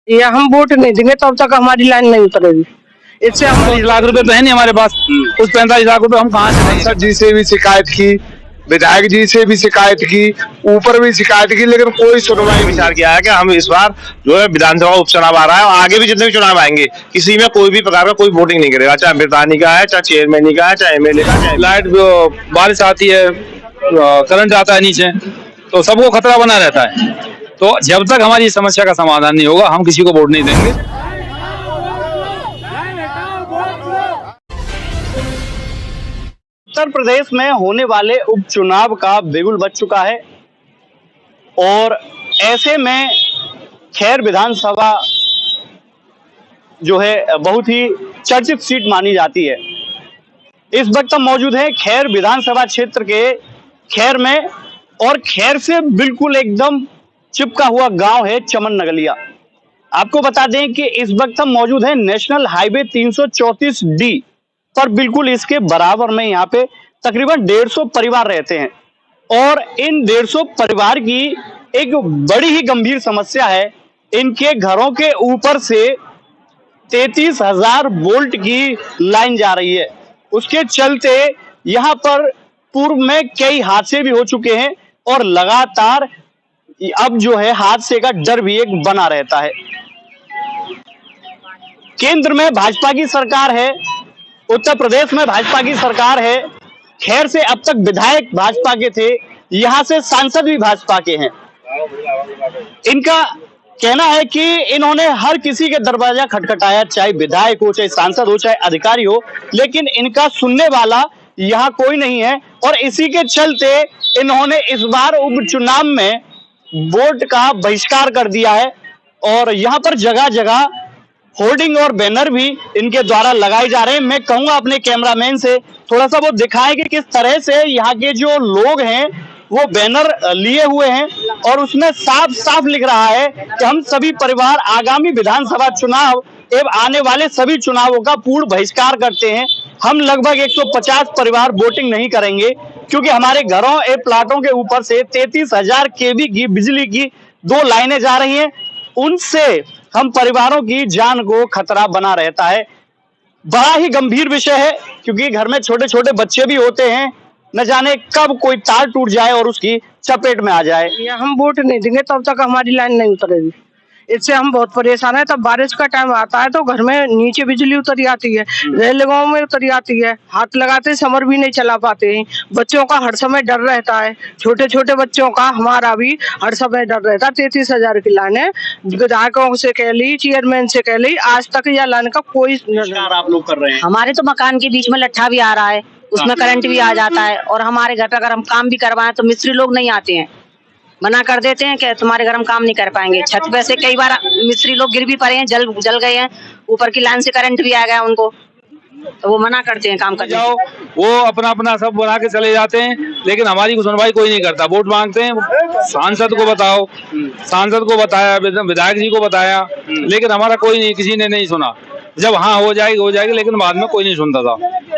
ये हम वोट नहीं देंगे तब तक हमारी लाइन नहीं उतरेगी। इससे हम 45 लाख रुपए तो है नहीं हमारे पास, उस 45 लाख रुपए हम कहाँ से देंगे? सांसद जी से भी शिकायत की, विधायक जी से भी शिकायत की, ऊपर भी शिकायत की, लेकिन कोई सुनवाई नहीं। विचार किया है कि हम इस बार जो है विधानसभा उपचुनाव आ रहा है और आगे भी जितने भी चुनाव आएंगे किसी में कोई भी प्रकार का कोई वोटिंग नहीं करेगा, चाहे अमृतानी का है, चाहे चेयरमैन का है, चाहे एमएलए का, चाहे लाइट बारिश आती है, करंट आता है नीचे, तो सबको खतरा बना रहता है। तो जब तक हमारी इस समस्या का समाधान नहीं होगा हम किसी को वोट नहीं देंगे। उत्तर प्रदेश में होने वाले उपचुनाव का बिगुल बज चुका है और ऐसे में खैर विधानसभा जो है बहुत ही चर्चित सीट मानी जाती है। इस वक्त हम मौजूद हैं खैर विधानसभा क्षेत्र के खैर में और खैर से बिल्कुल एकदम चिपका हुआ गांव है चमन नगलिया। आपको बता दें कि इस वक्त हम मौजूद हैं नेशनल हाईवे 334 डी पर, बिल्कुल इसके बराबर में यहाँ पे तकरीबन 150 परिवार रहते हैं और इन 150 परिवार की एक बड़ी ही गंभीर समस्या है। इनके घरों के ऊपर से 33,000 वोल्ट की लाइन जा रही है। उसके चलते यहाँ पर पूर्व में कई हादसे भी हो चुके हैं और लगातार अब जो है हादसे का डर भी एक बना रहता है। केंद्र में भाजपा की सरकार है, उत्तर प्रदेश में भाजपा की सरकार है। खैर से अब तक विधायक भाजपा के थे, यहां से सांसद भी भाजपा के हैं। इनका कहना है कि इन्होंने हर किसी के दरवाजा खटखटाया, चाहे विधायक हो, चाहे सांसद हो, चाहे अधिकारी हो, लेकिन इनका सुनने वाला यहाँ कोई नहीं है और इसी के चलते इन्होंने इस बार उपचुनाव में वोट का बहिष्कार कर दिया है और यहाँ पर जगह जगह होर्डिंग और बैनर भी इनके द्वारा लगाए जा रहे हैं। मैं कहूंगा अपने कैमरामैन से थोड़ा सा वो दिखाएं कि किस तरह से यहाँ के जो लोग हैं वो बैनर लिए हुए हैं और उसमें साफ साफ लिख रहा है कि हम सभी परिवार आगामी विधानसभा चुनाव एवं आने वाले सभी चुनावों का पूर्ण बहिष्कार करते हैं। हम लगभग 150 परिवार वोटिंग नहीं करेंगे क्योंकि हमारे घरों एवं प्लाटों के ऊपर से 33,000 केवी की बिजली की 2 लाइनें जा रही हैं, उनसे हम परिवारों की जान को खतरा बना रहता है। बड़ा ही गंभीर विषय है क्योंकि घर में छोटे छोटे बच्चे भी होते हैं, न जाने कब कोई तार टूट जाए और उसकी चपेट में आ जाए। ये हम वोट नहीं देंगे तब तक हमारी लाइन नहीं उतरेगी। इससे हम बहुत परेशान है। तब बारिश का टाइम आता है तो घर में नीचे बिजली उतर जाती है, रेलगांव में उतर जाती है, हाथ लगाते समर भी नहीं चला पाते हैं। बच्चों का हर समय डर रहता है, छोटे छोटे बच्चों का, हमारा भी हर समय डर रहता है। 33,000 की लाइन है, विधायकों से कह ली, चेयरमैन से कह ली, आज तक यह लाइन का कोई आप लोग कर रहे हैं। हमारे तो मकान के बीच में लट्ठा भी आ रहा है, उसमें करंट भी आ जाता है और हमारे घर पे अगर हम काम भी करवाएं तो मिस्त्री लोग नहीं आते हैं, मना कर देते हैं कि तुम्हारे घर हम काम नहीं कर पाएंगे। छत पे से कई बार मिस्त्री लोग गिर भी पड़े हैं, जल गए हैं, ऊपर की लाइन से करंट भी आ गया उनको, तो वो मना करते हैं काम करने। जाओ वो अपना अपना सब बना के चले जाते हैं, लेकिन हमारी सुनवाई कोई नहीं करता। वोट मांगते हैं, सांसद को बताओ, सांसद को बताया, विधायक जी को बताया, लेकिन हमारा कोई नहीं, किसी ने नहीं सुना। जब हाँ हो जाएगी, लेकिन बाद में कोई नहीं सुनता था।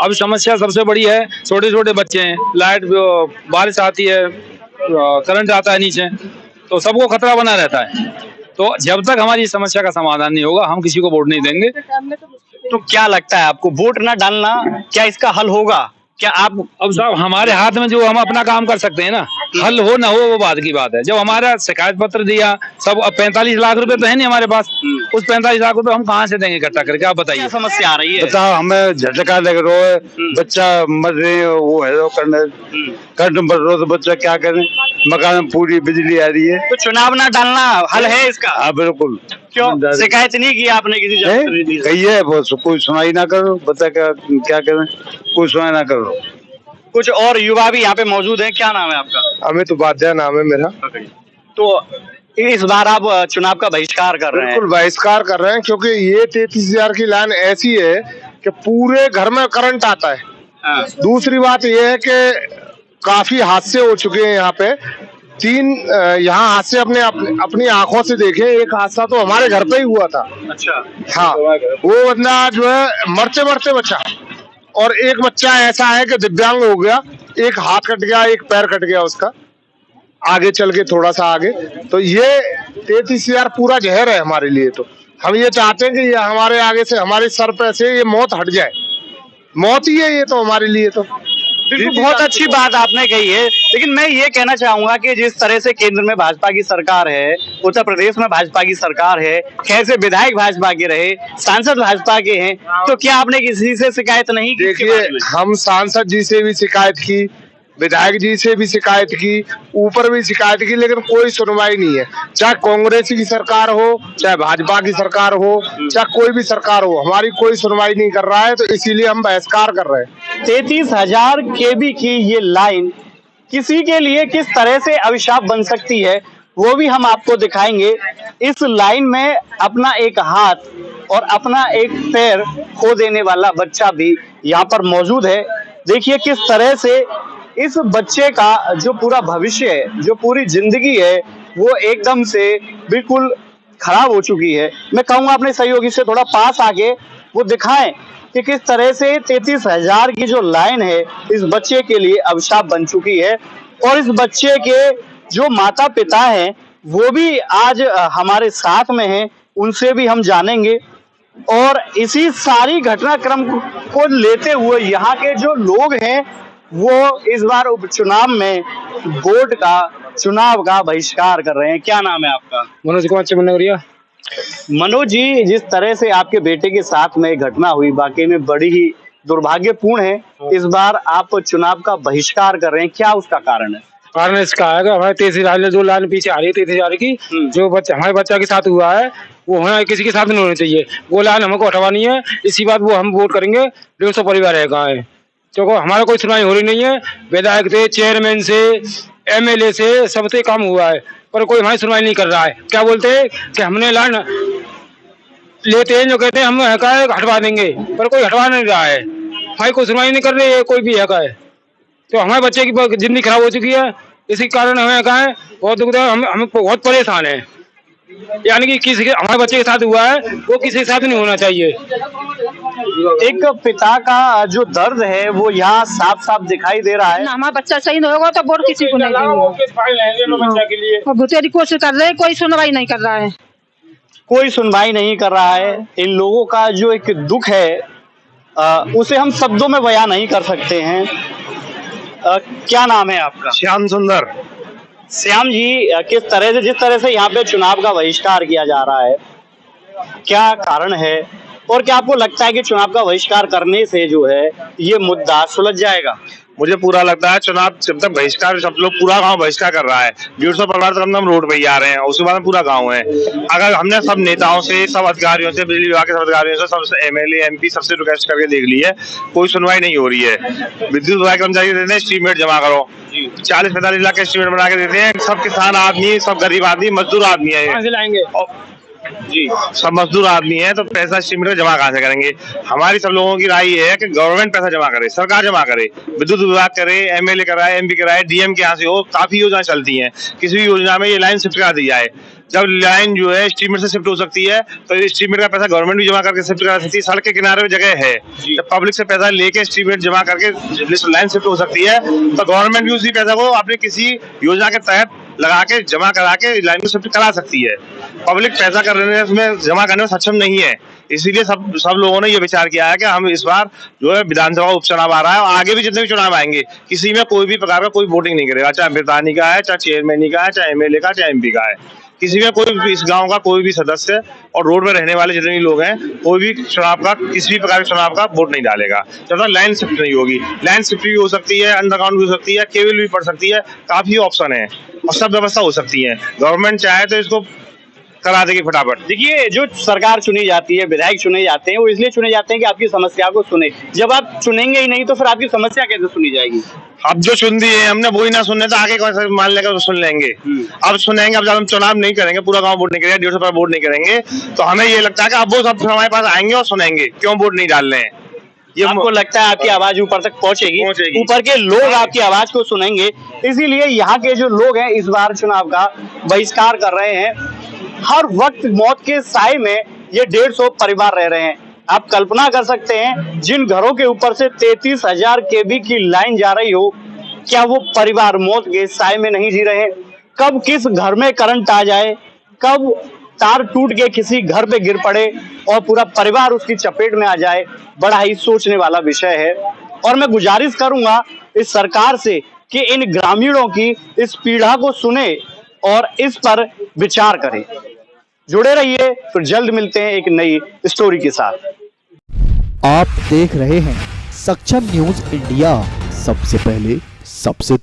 अब समस्या सबसे बड़ी है, छोटे छोटे बच्चे हैं, लाइट बारिश आती है, करंट आता है नीचे, तो सबको खतरा बना रहता है। तो जब तक हमारी इस समस्या का समाधान नहीं होगा हम किसी को वोट नहीं देंगे। तो क्या लगता है आपको, वोट ना डालना क्या इसका हल होगा? क्या आप अब साहब हमारे हाथ में जो हम अपना काम कर सकते हैं ना, हल हो ना हो वो बात की बात है। जब हमारा शिकायत पत्र दिया सब, अब 45 लाख रुपए तो है नहीं हमारे पास, उस 45 लाख रुपए हम कहाँ से देंगे इकट्ठा करके? आप बताइए। क्या समस्या आ रही है? बताओ, हमें झटका लग रहा है, बच्चा मर रहे हैं, वो है वो करने करंट मर रहा तो बच्चा क्या करें, मकान में पूरी बिजली आ रही है। तो चुनाव ना डालना हल है इसका? हाँ बिल्कुल। क्यों शिकायत नहीं की आपने किसी जनप्रतिनिधि से? कही है, बस कोई सुनाई ना करो, बता क्या करें, कोई सुनाई ना करो। कुछ और युवा भी यहाँ पे मौजूद हैं, क्या नाम है आपका? अमित उपाध्याय नाम है मेरा। तो इस बार आप चुनाव का बहिष्कार कर रहे हैं? बिल्कुल बहिष्कार कर रहे हैं क्योंकि ये 33,000 की लाइन ऐसी है कि पूरे घर में करंट आता है। हाँ। दूसरी बात ये है कि काफी हादसे हो चुके हैं यहाँ पे। 3 यहाँ हादसे अपनी आंखों से देखे। एक हादसा तो हमारे घर पे ही हुआ था। अच्छा। हाँ, वो बंदा जो है मरते मरते बचा और एक बच्चा ऐसा है कि दिव्यांग हो गया, एक हाथ कट गया, एक पैर कट गया उसका, आगे चल के थोड़ा सा आगे। तो ये 33,000 पूरा जहर है हमारे लिए। तो हम ये चाहते हैं कि ये हमारे आगे से, हमारे सर पे से ये मौत हट जाए। मौत ही है ये तो हमारे लिए तो। बिल्कुल, बहुत अच्छी बात आपने कही है, लेकिन मैं ये कहना चाहूंगा कि जिस तरह से केंद्र में भाजपा की सरकार है, उत्तर प्रदेश में भाजपा की सरकार है, खैर से विधायक भाजपा के रहे, सांसद भाजपा के हैं, तो क्या आपने किसी से शिकायत नहीं की? देखिए, हम सांसद जी से भी शिकायत की, विधायक जी से भी शिकायत की, ऊपर भी शिकायत की, लेकिन कोई सुनवाई नहीं है। चाहे कांग्रेस की सरकार हो, चाहे भाजपा की सरकार हो, चाहे कोई भी सरकार हो, हमारी कोई सुनवाई नहीं कर रहा है। तो इसीलिए हम बहिष्कार कर रहे हैं। 33,000 केबी की ये लाइन किसी के लिए किस तरह से अभिशाप बन सकती है, वो भी हम आपको दिखाएंगे। इस लाइन में अपना एक हाथ और अपना एक पैर खो देने वाला बच्चा भी यहाँ पर मौजूद है। देखिए किस तरह से इस बच्चे का जो पूरा भविष्य है, जो पूरी जिंदगी है, वो एकदम से बिल्कुल खराब हो चुकी है। मैं कहूँगा अपने सहयोगी से थोड़ा पास आके वो दिखाएं कि किस तरह से 33,000 की जो लाइन है इस बच्चे के लिए अभिशाप बन चुकी है। और इस बच्चे के जो माता पिता हैं वो भी आज हमारे साथ में हैं, उनसे भी हम जानेंगे। और इसी सारी घटनाक्रम को लेते हुए यहाँ के जो लोग हैं वो इस बार उपचुनाव में बोर्ड का चुनाव का बहिष्कार कर रहे हैं। क्या नाम है आपका? मनोज कुमार चमनौरिया। मनोज जी, जिस तरह से आपके बेटे के साथ में घटना हुई वाकई में बड़ी ही दुर्भाग्यपूर्ण है। इस बार आप चुनाव का बहिष्कार कर रहे हैं, क्या उसका कारण है? कारण इसका है कि हमारे 33,000 जो लाइन पीछे आ रही है 33,000 की, जो बच्चा हमारे बच्चा के साथ हुआ है वो होना किसी के साथ नहीं होनी चाहिए। वो लाइन हमको हटवानी है। इसी बात वो हम वोट करेंगे। 150 परिवार है कहाँ है, क्योंकि हमारा कोई सुनवाई हो रही नहीं है। विधायक से, चेयरमैन से, MLA से सबसे काम हुआ है, पर कोई हमारी सुनवाई नहीं कर रहा है। क्या बोलते हैं कि हमने लाइन लेते हैं, जो कहते हैं हम हटवा देंगे, पर कोई हटवा नहीं रहा है। भाई कोई सुनवाई नहीं कर रही है, कोई भी है का है। तो हमारे बच्चे की जिंदगी खराब हो चुकी है। इसी कारण हमें कहा है बहुत दुख है, हम बहुत परेशान है। यानी कि किसी के हमारे बच्चे के साथ हुआ है वो किसी के साथ नहीं होना चाहिए। एक पिता का जो दर्द है वो यहाँ साफ साफ दिखाई दे रहा है। हमारा बच्चा सही नहीं होगा तो वोट किसी को नहीं देंगे। भुतेरी कोशिश कर रहे हैं, कोई सुनवाई नहीं कर रहा है। कोई सुनवाई नहीं कर रहा है। इन लोगों का जो एक दुख है उसे हम शब्दों में बयां नहीं कर सकते हैं। क्या नाम है आपका? श्याम सुंदर। श्याम जी, किस तरह से, जिस तरह से यहाँ पे चुनाव का बहिष्कार किया जा रहा है, क्या कारण है और क्या आपको लगता है कि चुनाव का बहिष्कार करने से जो है ये मुद्दा सुलझ जाएगा? मुझे पूरा लगता है चुनाव जब तक बहिष्कार, सब लोग पूरा गांव बहिष्कार कर रहा है, 150 परिवार तक हम रोड पे ही आ रहे हैं, उसके बाद पूरा गांव है। अगर हमने सब नेताओं से, सब अधिकारियों से, बिजली विभाग के सब अधिकारियों से, सब MLA MP सबसे रिक्वेस्ट करके देख ली है, कोई सुनवाई नहीं हो रही है। विद्युत विभाग कर्मचारी देते हैं एस्टीमेट जमा करो, 40-45 लाख का एस्टीमेट बना के देते हैं। सब किसान आदमी, सब गरीब आदमी, मजदूर आदमी है जी, सब मजदूर आदमी है, तो पैसा एस्टीमेट जमा कहाँ से करेंगे? हमारी सब लोगों की राय है कि गवर्नमेंट पैसा जमा करे, सरकार जमा करे, विद्युत विभाग करे, MLA कराए, MP कराए, DM के यहाँ से हो। काफी योजना चलती हैं, किसी भी योजना में ये लाइन शिफ्ट करा दी जाए। जब लाइन जो है एस्टीमेट से शिफ्ट हो सकती है तो एस्टीमेट का पैसा गवर्नमेंट भी जमा करके शिफ्ट करा सकती है। सड़क के किनारे में जगह है, जब पब्लिक से पैसा लेके एस्टीमेट जमा करके लाइन शिफ्ट हो सकती है, तो गवर्नमेंट भी उसी पैसा को अपने किसी योजना के तहत लगा के जमा करा के लाइन को शिफ्ट करा सकती है। पब्लिक पैसा करने में जमा करने में सक्षम नहीं है, इसीलिए सब लोगों ने ये विचार किया है कि हम इस बार जो है विधानसभा उपचुनाव आ रहा है और आगे भी जितने भी चुनाव आएंगे, किसी में कोई भी प्रकार का कोई वोटिंग नहीं करेगा, चाहे अमृतानी का है, चाहे चेयरमैन का है, चाहे MLA का, चाहे MP का है। किसी में कोई भी, इस गांव का कोई भी सदस्य और रोड में रहने वाले जितने भी लोग हैं, कोई भी चुनाव का, किसी भी प्रकार के चुनाव का वोट नहीं डालेगा जब तक लाइन शिफ्ट नहीं होगी। लाइन शिफ्ट भी हो सकती है, अंडरग्राउंड भी हो सकती है, केबल भी पड़ सकती है, काफी ऑप्शन है और सब व्यवस्था हो सकती है। गवर्नमेंट चाहे तो इसको करा देगी फटाफट। देखिए, जो सरकार चुनी जाती है, विधायक चुने जाते हैं, वो इसलिए चुने जाते हैं कि आपकी समस्या को सुने। जब आप चुनेंगे ही नहीं तो फिर आपकी समस्या कैसे सुनी जाएगी? अब जो चुन दिए हमने वही ना सुनने तो आगे कैसे मान लेगा तो सुन लेंगे। अब सुनेंगे, अब जब हम चुनाव नहीं करेंगे, पूरा गांव वोट नहीं करेगा, 150 पर वोट नहीं करेंगे, तो हमें ये लगता है कि अब वो सब हमारे पास आएंगे और सुनेंगे क्यों वोट नहीं डाल रहे हैं। ये आपको लगता है आपकी आवाज ऊपर तक पहुंचेगी? ऊपर के लोग आपकी आवाज को सुनेंगे, इसीलिए यहाँ के जो लोग हैं इस बार चुनाव का बहिष्कार कर रहे हैं। हर वक्त मौत के साए में ये 150 परिवार रह रहे हैं। आप कल्पना कर सकते हैं, जिन घरों के ऊपर से 33,000 केबी की लाइन जा रही हो, क्या वो परिवार मौत के साए में नहीं जी रहे? कब किस घर में करंट आ जाए कब तार टूट के किसी घर पे गिर पड़े और पूरा परिवार उसकी चपेट में आ जाए, बड़ा ही सोचने वाला विषय है। और मैं गुजारिश करूंगा इस सरकार से कि इन ग्रामीणों की इस पीड़ा को सुने और इस पर विचार करें। जुड़े रहिए, फिर जल्द मिलते हैं एक नई स्टोरी के साथ। आप देख रहे हैं सक्षम न्यूज इंडिया, सबसे पहले सबसे